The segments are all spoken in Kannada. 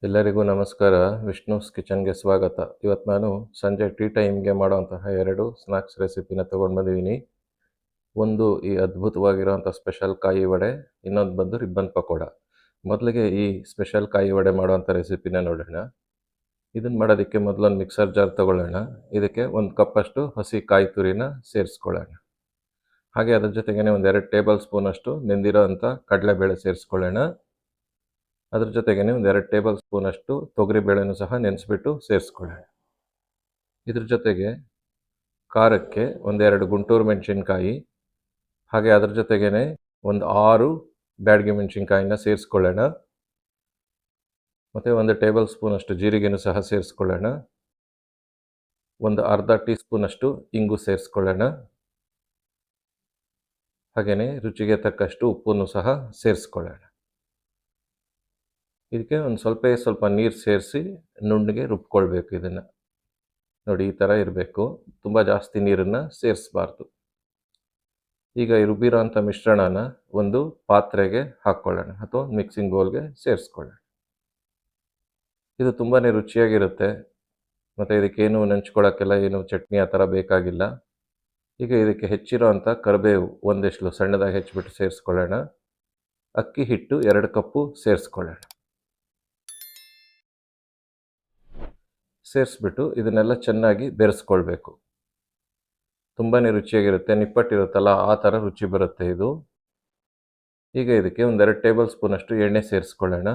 ಎಲ್ಲರಿಗೂ ನಮಸ್ಕಾರ. ವಿಷ್ಣುಸ್ ಕಿಚನ್ಗೆ ಸ್ವಾಗತ. ಇವತ್ತು ನಾನು ಸಂಜೆ ಟೀ ಟೈಮ್ಗೆ ಮಾಡೋಂತಹ 2 ಸ್ನ್ಯಾಕ್ಸ್ ರೆಸಿಪಿನ ತೊಗೊಂಡು ಬಂದಿದ್ದೀನಿ. ಒಂದು ಈ ಅದ್ಭುತವಾಗಿರೋಂಥ ಸ್ಪೆಷಲ್ ಕಾಯಿ ವಡೆ, ಇನ್ನೊಂದು ಬಂದು ರಿಬ್ಬನ್ ಪಕೋಡ. ಮೊದಲಿಗೆ ಈ ಸ್ಪೆಷಲ್ ಕಾಯಿ ವಡೆ ಮಾಡೋಂಥ ರೆಸಿಪಿನ ನೋಡೋಣ. ಇದನ್ನು ಮಾಡೋದಕ್ಕೆ ಮೊದಲೊಂದು ಮಿಕ್ಸರ್ ಜಾರ್ ತೊಗೊಳ್ಳೋಣ. ಇದಕ್ಕೆ 1 ಕಪ್ಪಷ್ಟು ಹಸಿ ಕಾಯಿ ತುರಿನ ಸೇರಿಸ್ಕೊಳ್ಳೋಣ. ಹಾಗೆ ಅದ್ರ ಜೊತೆಗೇ ಒಂದು 2 ಟೇಬಲ್ ಸ್ಪೂನಷ್ಟು ನೆಂದಿರೋ ಅಂಥ ಕಡಲೆಬೇಳೆ ಸೇರಿಸ್ಕೊಳ್ಳೋಣ. ಅದ್ರ ಜೊತೆಗೇ ಒಂದು 2 ಟೇಬಲ್ ಸ್ಪೂನಷ್ಟು ತೊಗರಿಬೇಳೆನೂ ಸಹ ನೆನೆಸ್ಬಿಟ್ಟು ಸೇರಿಸ್ಕೊಳ್ಳೋಣ. ಇದ್ರ ಜೊತೆಗೆ ಖಾರಕ್ಕೆ ಒಂದು 2 ಗುಂಟೂರು ಮೆಣಸಿನ್ಕಾಯಿ, ಹಾಗೆ ಅದ್ರ ಜೊತೆಗೇ ಒಂದು 6 ಬ್ಯಾಡಗಿ ಮೆಣಸಿನ್ಕಾಯಿನ ಸೇರಿಸ್ಕೊಳ್ಳೋಣ. ಮತ್ತು 1 ಟೇಬಲ್ ಸ್ಪೂನಷ್ಟು ಜೀರಿಗೆನೂ ಸಹ ಸೇರಿಸ್ಕೊಳ್ಳೋಣ. ಒಂದು ಅರ್ಧ ಟೀ ಸ್ಪೂನಷ್ಟು ಇಂಗು ಸೇರಿಸ್ಕೊಳ್ಳೋಣ. ಹಾಗೆಯೇ ರುಚಿಗೆ ತಕ್ಕಷ್ಟು ಉಪ್ಪನ್ನು ಸಹ ಸೇರಿಸ್ಕೊಳ್ಳೋಣ. ಇದಕ್ಕೆ ಒಂದು ಸ್ವಲ್ಪ ನೀರು ಸೇರಿಸಿ ನುಣ್ಣಗೆ ರುಬ್ಕೊಳ್ಬೇಕು. ಇದನ್ನು ನೋಡಿ, ಈ ಥರ ಇರಬೇಕು. ತುಂಬ ಜಾಸ್ತಿ ನೀರನ್ನು ಸೇರಿಸಬಾರ್ದು. ಈಗ ಈ ರುಬ್ಬಿರೋ ಅಂಥ ಮಿಶ್ರಣನ ಒಂದು ಪಾತ್ರೆಗೆ ಹಾಕ್ಕೊಳ್ಳೋಣ ಅಥವಾ ಮಿಕ್ಸಿಂಗ್ ಬೌಲ್ಗೆ ಸೇರಿಸ್ಕೊಳ್ಳೋಣ. ಇದು ತುಂಬಾ ರುಚಿಯಾಗಿರುತ್ತೆ. ಮತ್ತು ಇದಕ್ಕೇನು ನೆಂಚ್ಕೊಳ್ಳೋಕ್ಕೆಲ್ಲ ಏನು ಚಟ್ನಿ ಆ ಥರ ಬೇಕಾಗಿಲ್ಲ. ಈಗ ಇದಕ್ಕೆ ಹೆಚ್ಚಿರೋ ಅಂಥ ಕರಿಬೇವು ಒಂದೆಷ್ಟು ಸಣ್ಣದಾಗಿ ಹೆಚ್ಚಿಬಿಟ್ಟು ಸೇರಿಸ್ಕೊಳ್ಳೋಣ. ಅಕ್ಕಿ ಹಿಟ್ಟು 2 ಕಪ್ಪು ಸೇರಿಸ್ಕೊಳ್ಳೋಣ. ಸೇರಿಸ್ಬಿಟ್ಟು ಇದನ್ನೆಲ್ಲ ಚೆನ್ನಾಗಿ ಬೆರೆಸ್ಕೊಳ್ಬೇಕು. ತುಂಬಾ ರುಚಿಯಾಗಿರುತ್ತೆ. ನಿಪ್ಪಟ್ಟಿರುತ್ತಲ್ಲ, ಆ ಥರ ರುಚಿ ಬರುತ್ತೆ ಇದು. ಈಗ ಇದಕ್ಕೆ ಒಂದು 2 ಟೇಬಲ್ ಸ್ಪೂನಷ್ಟು ಎಣ್ಣೆ ಸೇರಿಸ್ಕೊಳ್ಳೋಣ.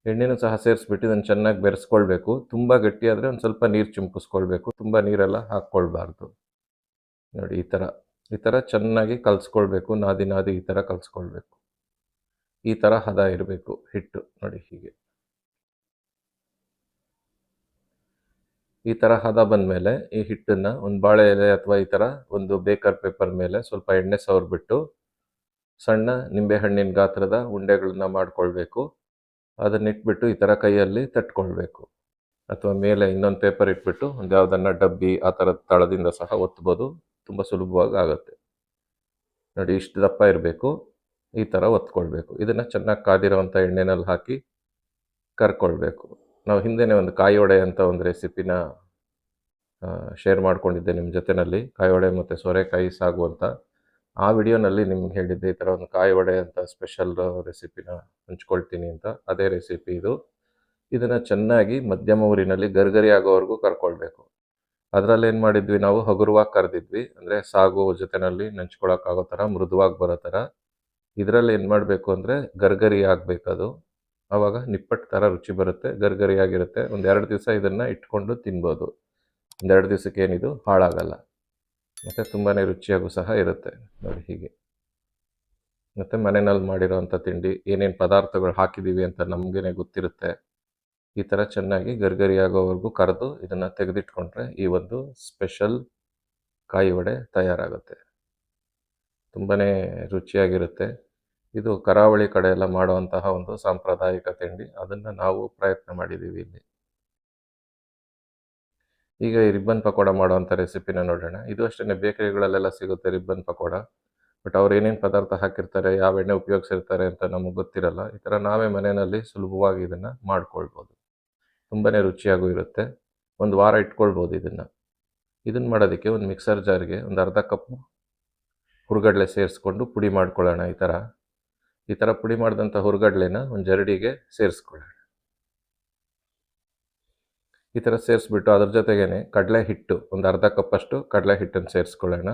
ಎಣ್ಣೆನೂ ಸಹ ಸೇರಿಸ್ಬಿಟ್ಟು ಇದನ್ನು ಚೆನ್ನಾಗಿ ಬೆರೆಸ್ಕೊಳ್ಬೇಕು. ತುಂಬ ಗಟ್ಟಿಯಾದರೆ ಒಂದು ಸ್ವಲ್ಪ ನೀರು ಚಿಮುಕಿಸ್ಕೊಳ್ಬೇಕು. ತುಂಬ ನೀರೆಲ್ಲ ಹಾಕ್ಕೊಳ್ಬಾರ್ದು. ನೋಡಿ, ಈ ಥರ ಚೆನ್ನಾಗಿ ಕಲಿಸ್ಕೊಳ್ಬೇಕು. ನಾದಿ ಈ ಥರ ಕಲಿಸ್ಕೊಳ್ಬೇಕು. ಈ ಥರ ಹದ ಇರಬೇಕು ಹಿಟ್ಟು. ನೋಡಿ, ಹೀಗೆ ಈ ಥರ ಹದ ಬಂದಮೇಲೆ ಈ ಹಿಟ್ಟನ್ನು ಒಂದು ಬಾಳೆ ಎಲೆ ಅಥವಾ ಈ ಥರ ಒಂದು ಬೇಕರ್ ಪೇಪರ್ ಮೇಲೆ ಸ್ವಲ್ಪ ಎಣ್ಣೆ ಸವರ್ಬಿಟ್ಟು ಸಣ್ಣ ನಿಂಬೆಹಣ್ಣಿನ ಗಾತ್ರದ ಉಂಡೆಗಳನ್ನ ಮಾಡ್ಕೊಳ್ಬೇಕು. ಅದನ್ನ ಇಟ್ಬಿಟ್ಟು ಈ ಥರ ಕೈಯಲ್ಲಿ ತಟ್ಕೊಳ್ಬೇಕು. ಅಥವಾ ಮೇಲೆ ಇನ್ನೊಂದು ಪೇಪರ್ ಇಟ್ಬಿಟ್ಟು ಒಂದು ಯಾವುದನ್ನ ಡಬ್ಬಿ ಆ ಥರದ ತಳದಿಂದ ಸಹ ಒತ್ಬೋದು. ತುಂಬ ಸುಲಭವಾಗಿ ಆಗುತ್ತೆ. ನೋಡಿ, ಇಷ್ಟು ದಪ್ಪ ಇರಬೇಕು. ಈ ಥರ ಒತ್ಕೊಳ್ಬೇಕು. ಇದನ್ನು ಚೆನ್ನಾಗಿ ಕಾದಿರೋವಂಥ ಎಣ್ಣೆನಲ್ಲಿ ಹಾಕಿ ಕರ್ಕೊಳ್ಬೇಕು. ನಾವು ಹಿಂದೆನೇ ಒಂದು ಕಾಯಿ ವಡೆ ಅಂತ ಒಂದು ರೆಸಿಪಿನ ಶೇರ್ ಮಾಡ್ಕೊಂಡಿದ್ದೆ ನಿಮ್ಮ ಜೊತೆಯಲ್ಲಿ, ಕಾಯಿ ವಡೆ ಮತ್ತು ಸೋರೆಕಾಯಿ ಸಾಗು ಅಂತ. ಆ ವಿಡಿಯೋನಲ್ಲಿ ನಿಮ್ಗೆ ಹೇಳಿದ್ದೆ ಈ ಥರ ಒಂದು ಕಾಯಿ ವಡೆ ಅಂತ ಸ್ಪೆಷಲ್ ರೆಸಿಪಿನ ಹಂಚ್ಕೊಳ್ತೀನಿ ಅಂತ. ಅದೇ ರೆಸಿಪಿ ಇದು. ಇದನ್ನು ಚೆನ್ನಾಗಿ ಮಧ್ಯಮ ಊರಿನಲ್ಲಿ ಗರ್ಗರಿ ಆಗೋವರೆಗೂ ಕರ್ಕೊಳ್ಬೇಕು. ಅದರಲ್ಲಿ ಏನು ಮಾಡಿದ್ವಿ, ನಾವು ಹಗುರವಾಗಿ ಕರೆದಿದ್ವಿ. ಅಂದರೆ ಸಾಗು ಜೊತೆಯಲ್ಲಿ ನೆಂಚ್ಕೊಳಕ್ಕಾಗೋ ಥರ ಮೃದುವಾಗಿ ಬರೋ ಥರ. ಇದರಲ್ಲಿ ಏನು ಮಾಡಬೇಕು ಅಂದರೆ ಗರ್ಗರಿ ಆಗಬೇಕದು. ಆವಾಗ ನಿಪ್ಪಟ್ಟು ಥರ ರುಚಿ ಬರುತ್ತೆ, ಗರ್ಗರಿಯಾಗಿರುತ್ತೆ. ಒಂದು 2 ದಿವಸ ಇದನ್ನು ಇಟ್ಕೊಂಡು ತಿನ್ಬೋದು. ಒಂದು 2 ದಿವಸಕ್ಕೆ ಏನಿದು ಹಾಳಾಗಲ್ಲ. ಮತ್ತು ತುಂಬಾ ರುಚಿಯಾಗೂ ಸಹ ಇರುತ್ತೆ. ನೋಡಿ, ಹೀಗೆ. ಮತ್ತು ಮನೆಯಲ್ಲಿ ಮಾಡಿರೋವಂಥ ತಿಂಡಿ ಏನೇನು ಪದಾರ್ಥಗಳು ಹಾಕಿದ್ದೀವಿ ಅಂತ ನಮಗೇ ಗೊತ್ತಿರುತ್ತೆ. ಈ ಥರ ಚೆನ್ನಾಗಿ ಗರ್ಗರಿಯಾಗೋವರೆಗೂ ಕರೆದು ಇದನ್ನು ತೆಗೆದಿಟ್ಕೊಂಡ್ರೆ ಈ ಒಂದು ಸ್ಪೆಷಲ್ ಕಾಯಿ ವಡೆ ತಯಾರಾಗುತ್ತೆ. ತುಂಬಾ ರುಚಿಯಾಗಿರುತ್ತೆ. ಇದು ಕರಾವಳಿ ಕಡೆ ಎಲ್ಲ ಮಾಡುವಂತಹ ಒಂದು ಸಾಂಪ್ರದಾಯಿಕ ತಿಂಡಿ. ಅದನ್ನು ನಾವು ಪ್ರಯತ್ನ ಮಾಡಿದ್ದೀವಿ ಇಲ್ಲಿ. ಈಗ ಈ ರಿಬ್ಬನ್ ಪಕೋಡ ಮಾಡುವಂಥ ರೆಸಿಪಿನ ನೋಡೋಣ. ಇದು ಅಷ್ಟೇ, ಬೇಕರಿಗಳಲ್ಲೆಲ್ಲ ಸಿಗುತ್ತೆ ರಿಬ್ಬನ್ ಪಕೋಡ. ಬಟ್ ಅವ್ರು ಏನೇನು ಪದಾರ್ಥ ಹಾಕಿರ್ತಾರೆ, ಯಾವ ಎಣ್ಣೆ ಉಪಯೋಗಿಸಿರ್ತಾರೆ ಅಂತ ನಮಗೆ ಗೊತ್ತಿರಲ್ಲ. ಈ ಥರ ನಾವೇ ಮನೆಯಲ್ಲಿ ಸುಲಭವಾಗಿ ಇದನ್ನು ಮಾಡ್ಕೊಳ್ಬೋದು. ತುಂಬಾ ರುಚಿಯಾಗೂ ಇರುತ್ತೆ. ಒಂದು ವಾರ ಇಟ್ಕೊಳ್ಬೋದು ಇದನ್ನು ಮಾಡೋದಕ್ಕೆ ಒಂದು ಮಿಕ್ಸರ್ ಜಾರ್ಗೆ ಒಂದು ಅರ್ಧ ಕಪ್ಪು ಹುರುಗಡ್ಲೆ ಸೇರಿಸ್ಕೊಂಡು ಪುಡಿ ಮಾಡ್ಕೊಳ್ಳೋಣ. ಈ ಥರ ಪುಡಿ ಮಾಡಿದಂಥ ಹುರುಗಡ್ಲೆನ ಒಂದು ಜರಡಿಗೆ ಸೇರಿಸ್ಕೊಳ್ಳೋಣ. ಈ ಥರ ಸೇರಿಸ್ಬಿಟ್ಟು ಅದ್ರ ಜೊತೆಗೇ ಕಡಲೆ ಹಿಟ್ಟು ಒಂದು ಅರ್ಧ ಕಪ್ಪಷ್ಟು ಕಡಲೆ ಹಿಟ್ಟನ್ನು ಸೇರಿಸ್ಕೊಳ್ಳೋಣ.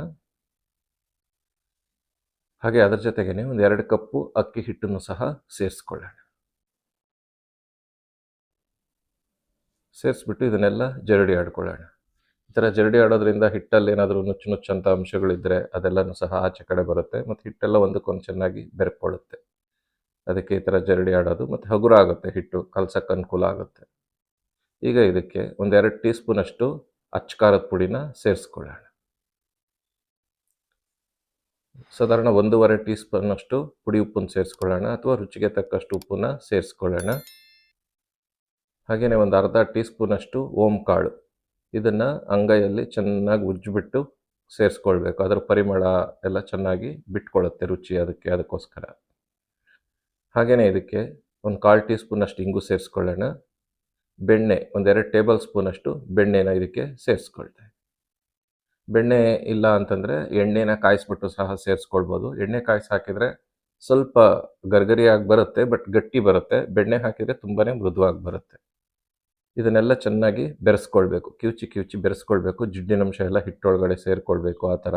ಹಾಗೆ ಅದ್ರ ಜೊತೆಗೇ ಒಂದು 2 ಕಪ್ಪು ಅಕ್ಕಿ ಹಿಟ್ಟನ್ನು ಸಹ ಸೇರಿಸ್ಕೊಳ್ಳೋಣ. ಸೇರಿಸ್ಬಿಟ್ಟು ಇದನ್ನೆಲ್ಲ ಜರಡಿ ಆಡ್ಕೊಳ್ಳೋಣ. ಈ ಥರ ಜರಡಿ ಆಡೋದ್ರಿಂದ ಹಿಟ್ಟಲ್ಲಿ ಏನಾದರೂ ನುಚ್ಚಂಥ ಅಂಶಗಳಿದ್ದರೆ ಅದೆಲ್ಲನೂ ಸಹ ಆಚೆ ಕಡೆ ಬರುತ್ತೆ. ಮತ್ತು ಹಿಟ್ಟೆಲ್ಲ ಒಂದಕ್ಕೊಂದು ಚೆನ್ನಾಗಿ ಬೆರ್ಕೊಳ್ಳುತ್ತೆ. ಅದಕ್ಕೆ ಈ ಥರ ಜರಡಿ ಆಡೋದು. ಮತ್ತು ಹಗುರ ಆಗುತ್ತೆ ಹಿಟ್ಟು, ಕಲ್ಸಕ್ಕೆ ಅನುಕೂಲ ಆಗುತ್ತೆ. ಈಗ ಇದಕ್ಕೆ ಒಂದು 2 ಟೀ ಸ್ಪೂನಷ್ಟು ಅಚ್ಚ ಖಾರದ ಪುಡಿನ ಸೇರಿಸ್ಕೊಳ್ಳೋಣ. ಸಾಧಾರಣ 1.5 ಟೀ ಸ್ಪೂನಷ್ಟು ಪುಡಿ ಉಪ್ಪನ್ನು ಸೇರಿಸ್ಕೊಳ್ಳೋಣ, ಅಥವಾ ರುಚಿಗೆ ತಕ್ಕಷ್ಟು ಉಪ್ಪನ್ನು ಸೇರಿಸ್ಕೊಳ್ಳೋಣ. ಹಾಗೆಯೇ ಒಂದು ಅರ್ಧ ಟೀ ಸ್ಪೂನಷ್ಟು ಓಂ ಕಾಳು, ಇದನ್ನು ಅಂಗೈಯಲ್ಲಿ ಚೆನ್ನಾಗಿ ಉಜ್ಜಿಬಿಟ್ಟು ಸೇರಿಸ್ಕೊಳ್ಬೇಕು. ಅದರ ಪರಿಮಳ ಎಲ್ಲ ಚೆನ್ನಾಗಿ ಬಿಟ್ಕೊಳ್ಳುತ್ತೆ ರುಚಿ, ಅದಕ್ಕೋಸ್ಕರ. ಹಾಗೆಯೇ ಇದಕ್ಕೆ ಒಂದು 1/4 ಟೀ ಸ್ಪೂನಷ್ಟು ಇಂಗು ಸೇರಿಸ್ಕೊಳ್ಳೋಣ. ಬೆಣ್ಣೆ ಒಂದು 2 ಟೇಬಲ್ ಸ್ಪೂನಷ್ಟು ಬೆಣ್ಣೆನ ಇದಕ್ಕೆ ಸೇರಿಸ್ಕೊಳ್ತಾ. ಬೆಣ್ಣೆ ಇಲ್ಲ ಅಂತಂದರೆ ಎಣ್ಣೆನ ಕಾಯಿಸ್ಬಿಟ್ಟು ಸಹ ಸೇರಿಸ್ಕೊಳ್ಬೋದು. ಎಣ್ಣೆ ಕಾಯಿಸಿ ಹಾಕಿದರೆ ಸ್ವಲ್ಪ ಗರ್ಗರಿಯಾಗಿ ಬರುತ್ತೆ, ಬಟ್ ಗಟ್ಟಿ ಬರುತ್ತೆ. ಬೆಣ್ಣೆ ಹಾಕಿದರೆ ತುಂಬಾ ಮೃದುವಾಗಿ ಬರುತ್ತೆ. ಇದನ್ನೆಲ್ಲ ಚೆನ್ನಾಗಿ ಬೆರೆಸ್ಕೊಳ್ಬೇಕು, ಕಿವುಚಿ ಬೆರೆಸ್ಕೊಳ್ಬೇಕು. ಜಿಡ್ಡಿನಂಶ ಎಲ್ಲ ಹಿಟ್ಟೊಳಗಡೆ ಸೇರಿಕೊಳ್ಬೇಕು ಆ ಥರ.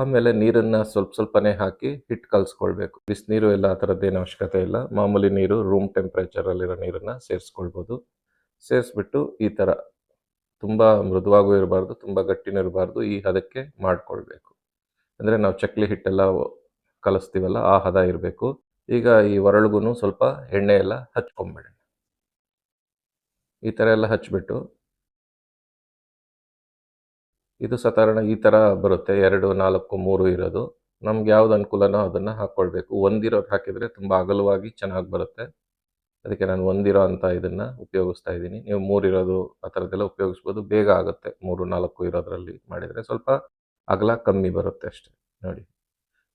ಆಮೇಲೆ ನೀರನ್ನು ಸ್ವಲ್ಪನೇ ಹಾಕಿ ಹಿಟ್ಟು ಕಲಿಸ್ಕೊಳ್ಬೇಕು. ಬಿಸಿನೀರು ಎಲ್ಲ ಆ ಥರದ್ದೇನು ಅವಶ್ಯಕತೆ ಇಲ್ಲ. ಮಾಮೂಲಿ ನೀರು, ರೂಮ್ ಟೆಂಪ್ರೇಚರಲ್ಲಿರೋ ನೀರನ್ನು ಸೇರಿಸ್ಕೊಳ್ಬೋದು. ಸೇರಿಸ್ಬಿಟ್ಟು ಈ ಥರ ತುಂಬ ಮೃದುವಾಗೂ ಇರಬಾರ್ದು, ತುಂಬ ಗಟ್ಟಿನೂ ಇರಬಾರ್ದು, ಈ ಹದಕ್ಕೆ ಮಾಡಿಕೊಳ್ಬೇಕು. ಅಂದರೆ ನಾವು ಚಕ್ಲಿ ಹಿಟ್ಟೆಲ್ಲ ಕಲಿಸ್ತೀವಲ್ಲ ಆ ಹದ ಇರಬೇಕು. ಈಗ ಈ ಒರಳಿಗೂ ಸ್ವಲ್ಪ ಎಣ್ಣೆ ಎಲ್ಲ ಹಚ್ಕೊಂಬಿಡೋಣ. ಈ ಥರ ಎಲ್ಲ ಹಚ್ಬಿಟ್ಟು ಇದು ಸಾಧಾರಣ ಈ ಥರ ಬರುತ್ತೆ, 2, 4, 3 ಇರೋದು. ನಮ್ಗೆ ಯಾವ್ದು ಅನುಕೂಲನೋ ಅದನ್ನು ಹಾಕ್ಕೊಳ್ಬೇಕು. ಒಂದಿರೋದು ಹಾಕಿದರೆ ತುಂಬ ಅಗಲವಾಗಿ ಚೆನ್ನಾಗಿ ಬರುತ್ತೆ. ಅದಕ್ಕೆ ನಾನು ಒಂದಿರೋ ಅಂತ ಇದನ್ನು ಉಪಯೋಗಿಸ್ತಾ ಇದ್ದೀನಿ. ನೀವು 3 ಇರೋದು ಆ ಥರದ್ದೆಲ್ಲ ಉಪಯೋಗಿಸ್ಬೋದು. ಬೇಗ ಆಗುತ್ತೆ 3, 4 ಇರೋದ್ರಲ್ಲಿ ಮಾಡಿದರೆ. ಸ್ವಲ್ಪ ಅಗಲ ಕಮ್ಮಿ ಬರುತ್ತೆ ಅಷ್ಟೇ. ನೋಡಿ,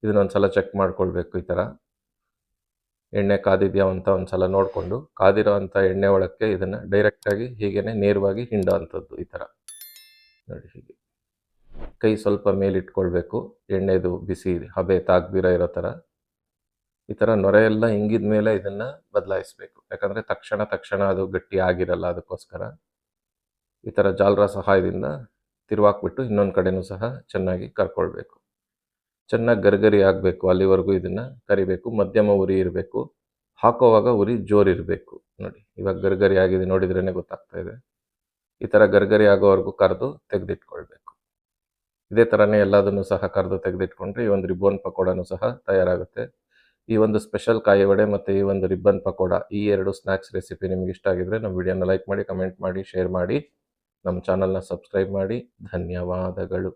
ಇದನ್ನೊಂದು ಸಲ ಚೆಕ್ ಮಾಡ್ಕೊಳ್ಬೇಕು. ಈ ಥರ ಎಣ್ಣೆ ಕಾದಿದೆಯಾ ಅಂತ ಒಂದು ಸಲ ನೋಡಿಕೊಂಡು, ಕಾದಿರೋ ಅಂಥ ಎಣ್ಣೆ ಒಳಕ್ಕೆ ಇದನ್ನು ಡೈರೆಕ್ಟಾಗಿ ಹೀಗೇ ನೇರವಾಗಿ ಹಿಂಡೋ ಅಂಥದ್ದು. ಈ ಥರ ನೋಡಿ, ಹೀಗೆ ಕೈ ಸ್ವಲ್ಪ ಮೇಲಿಟ್ಕೊಳ್ಬೇಕು. ಎಣ್ಣೆದು ಬಿಸಿ ಹಬೆ ತಾಗ್ದಿರ ಇರೋ ಥರ. ಈ ಥರ ನೊರೆ ಎಲ್ಲ ಹಿಂಗಿದ ಮೇಲೆ ಇದನ್ನು ಬದಲಾಯಿಸಬೇಕು. ಯಾಕಂದರೆ ತಕ್ಷಣ ಅದು ಗಟ್ಟಿ ಆಗಿರಲ್ಲ. ಅದಕ್ಕೋಸ್ಕರ ಈ ಥರ ಜಾಲರ ಸಹಾಯದಿಂದ ತಿರುವಾಕ್ಬಿಟ್ಟು ಇನ್ನೊಂದು ಕಡೆನೂ ಸಹ ಚೆನ್ನಾಗಿ ಕರ್ಕೊಳ್ಬೇಕು. ಚೆನ್ನಾಗಿ ಗರ್ಗರಿ ಆಗಬೇಕು, ಅಲ್ಲಿವರೆಗೂ ಇದನ್ನು ಕರಿಬೇಕು. ಮಧ್ಯಮ ಉರಿ ಇರಬೇಕು. ಹಾಕೋವಾಗ ಉರಿ ಜೋರಿರಬೇಕು. ನೋಡಿ, ಇವಾಗ ಗರ್ಗರಿ ಆಗಿದೆ, ನೋಡಿದ್ರೇ ಗೊತ್ತಾಗ್ತಾ ಇದೆ. ಈ ಥರ ಗರ್ಗರಿ ಆಗೋವರೆಗೂ ಕರೆದು ತೆಗೆದಿಟ್ಕೊಳ್ಬೇಕು. ಇದೇ ಥರನೇ ಎಲ್ಲದನ್ನು ಸಹ ಕರೆದು ತೆಗೆದಿಟ್ಕೊಂಡ್ರೆ ಈ ಒಂದು ರಿಬ್ಬನ್ ಪಕೋಡನೂ ಸಹ ತಯಾರಾಗುತ್ತೆ. ಈ ಒಂದು ಸ್ಪೆಷಲ್ ಕಾಯಿ ವಡೆ ಮತ್ತು ಈ ಒಂದು ರಿಬ್ಬನ್ ಪಕೋಡ, ಈ 2 ಸ್ನ್ಯಾಕ್ಸ್ ರೆಸಿಪಿ ನಿಮ್ಗೆ ಇಷ್ಟ ಆಗಿದ್ರೆ ನಮ್ಮ ವಿಡಿಯೋನ ಲೈಕ್ ಮಾಡಿ, ಕಮೆಂಟ್ ಮಾಡಿ, ಶೇರ್ ಮಾಡಿ, ನಮ್ಮ ಚಾನಲ್ನ ಸಬ್ಸ್ಕ್ರೈಬ್ ಮಾಡಿ. ಧನ್ಯವಾದಗಳು.